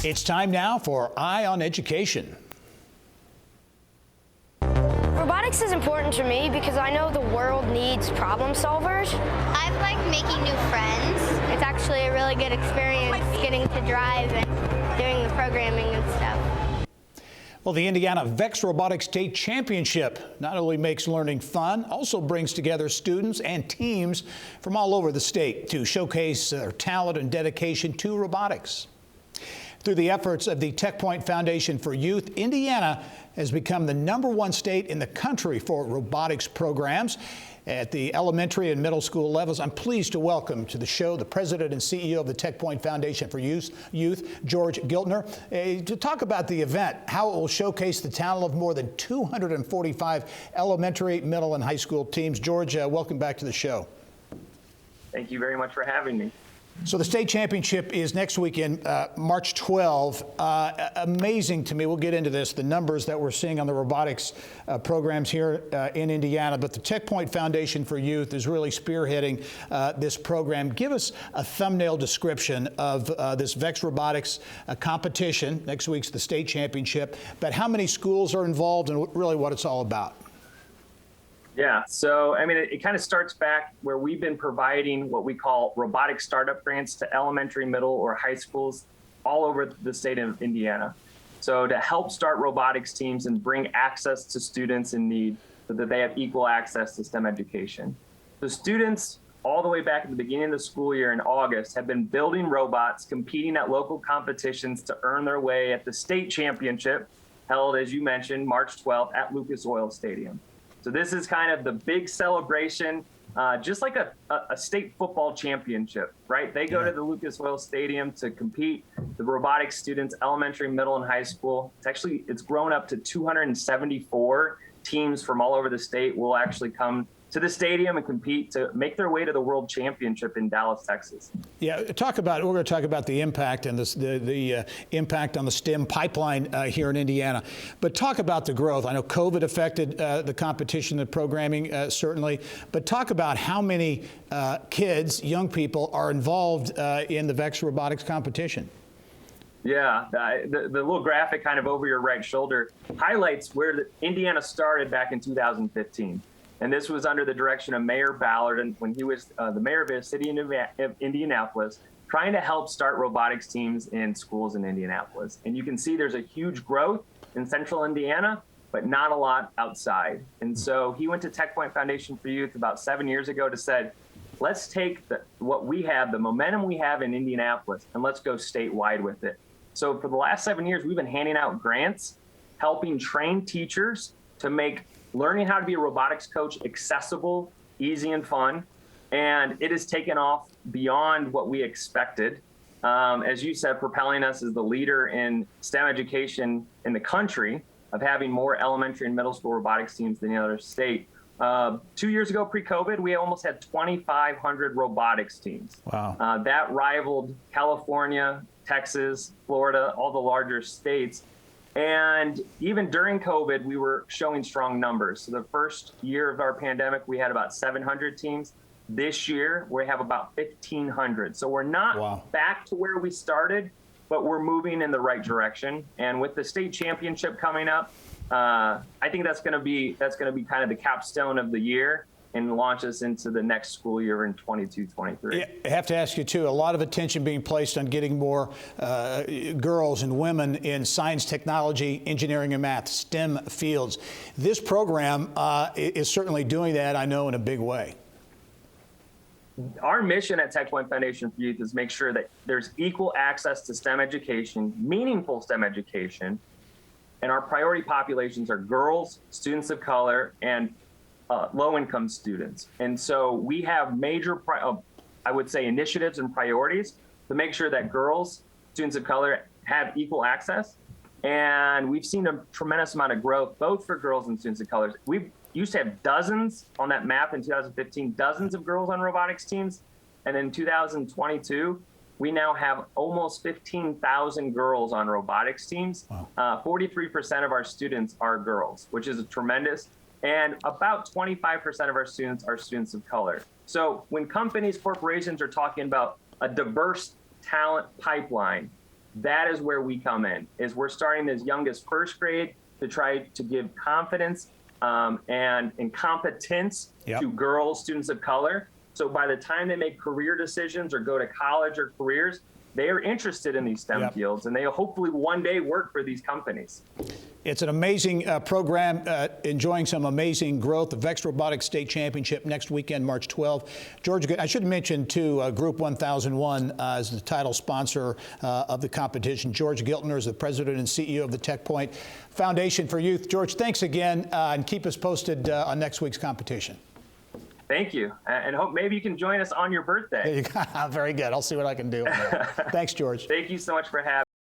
It's time now for Eye on Education. Robotics is important to me because I know the world needs problem solvers. I like making new friends. It's actually a really good experience getting to drive and doing the programming and stuff. Well, the Indiana Vex Robotics State Championship not only makes learning fun, also brings together students and teams from all over the state to showcase their talent and dedication to robotics. Through the efforts of the TechPoint Foundation for Youth, Indiana has become the #1 state in the country for robotics programs. At the elementary and middle school levels, I'm pleased to welcome to the show the president and CEO of the TechPoint Foundation for Youth, George Giltner, to talk about the event, how it will showcase the talent of more than 245 elementary, middle, and high school teams. George, welcome back to the show. Thank you very much for having me. So the state championship is next weekend, March 12. Amazing to me. We'll get into this, the numbers that we're seeing on the robotics programs here in Indiana. But the TechPoint Foundation for Youth is really spearheading this program. Give us a thumbnail description of this Vex Robotics competition. Next week's the state championship. But how many schools are involved and really what it's all about? Yeah, so I mean, it kind of starts back where we've been providing what we call robotic startup grants to elementary, middle, or high schools all over the state of Indiana. So to help start robotics teams and bring access to students in need so that they have equal access to STEM education. The students all the way back at the beginning of the school year in August have been building robots, competing at local competitions to earn their way at the state championship held, as you mentioned, March 12th at Lucas Oil Stadium. So this is kind of the big celebration, just like a state football championship, right? They go to the Lucas Oil Stadium to compete. The robotics students, elementary, middle, and high school, it's grown up to 274 teams from all over the state will actually come to the stadium and compete to make their way to the World Championship in Dallas, Texas. Yeah, we're going to talk about the impact and the impact on the STEM pipeline here in Indiana. But talk about the growth. I know COVID affected the competition, the programming certainly, but talk about how many kids, young people are involved in the Vex Robotics competition. Yeah, the little graphic kind of over your right shoulder highlights where Indiana started back in 2015. And this was under the direction of Mayor Ballard, and when he was the mayor of the city of Indianapolis, trying to help start robotics teams in schools in Indianapolis. And you can see there's a huge growth in central Indiana, but not a lot outside. And so he went to TechPoint Foundation for Youth about 7 years ago to said, let's take what we have, the momentum we have in Indianapolis, and let's go statewide with it. So for the last 7 years, we've been handing out grants, helping train teachers to make learning how to be a robotics coach accessible, easy, and fun. And it has taken off beyond what we expected. As you said, propelling us as the leader in STEM education in the country, of having more elementary and middle school robotics teams than any other state. 2 years ago, pre-COVID, we almost had 2,500 robotics teams. Wow. That rivaled California, Texas, Florida, all the larger states. And even during COVID, we were showing strong numbers. So the first year of our pandemic, we had about 700 teams. This year, we have about 1,500. So we're not back to where we started, but we're moving in the right direction. And with the state championship coming up, I think that's going to be kind of the capstone of the year and launch us into the next school year in 22-23. I have to ask you, too, a lot of attention being placed on getting more girls and women in science, technology, engineering, and math, STEM fields. This program is certainly doing that, I know, in a big way. Our mission at TechPoint Foundation for Youth is make sure that there's equal access to STEM education, meaningful STEM education, and our priority populations are girls, students of color, and low-income students. And so we have major, I would say, initiatives and priorities to make sure that girls, students of color, have equal access. And we've seen a tremendous amount of growth, both for girls and students of color. We used to have dozens on that map in 2015, dozens of girls on robotics teams. And in 2022, we now have almost 15,000 girls on robotics teams. Wow. 43% of our students are girls, which is tremendous. And about 25% of our students are students of color. So when companies, corporations are talking about a diverse talent pipeline, That is where we come in, is we're starting as young as first grade to try to give confidence and competence to girls, students of color. So by the time they make career decisions or go to college or careers, they are interested in these STEM fields, and they hopefully one day work for these companies. It's an amazing program, enjoying some amazing growth. The Vex Robotics State Championship next weekend, March 12th. George, I should mention, too, Group 1001 is the title sponsor of the competition. George Giltner is the president and CEO of the TechPoint Foundation for Youth. George, thanks again, and keep us posted on next week's competition. Thank you, and hope maybe you can join us on your birthday. There you go. Very good. I'll see what I can do. Thanks, George. Thank you so much for having me.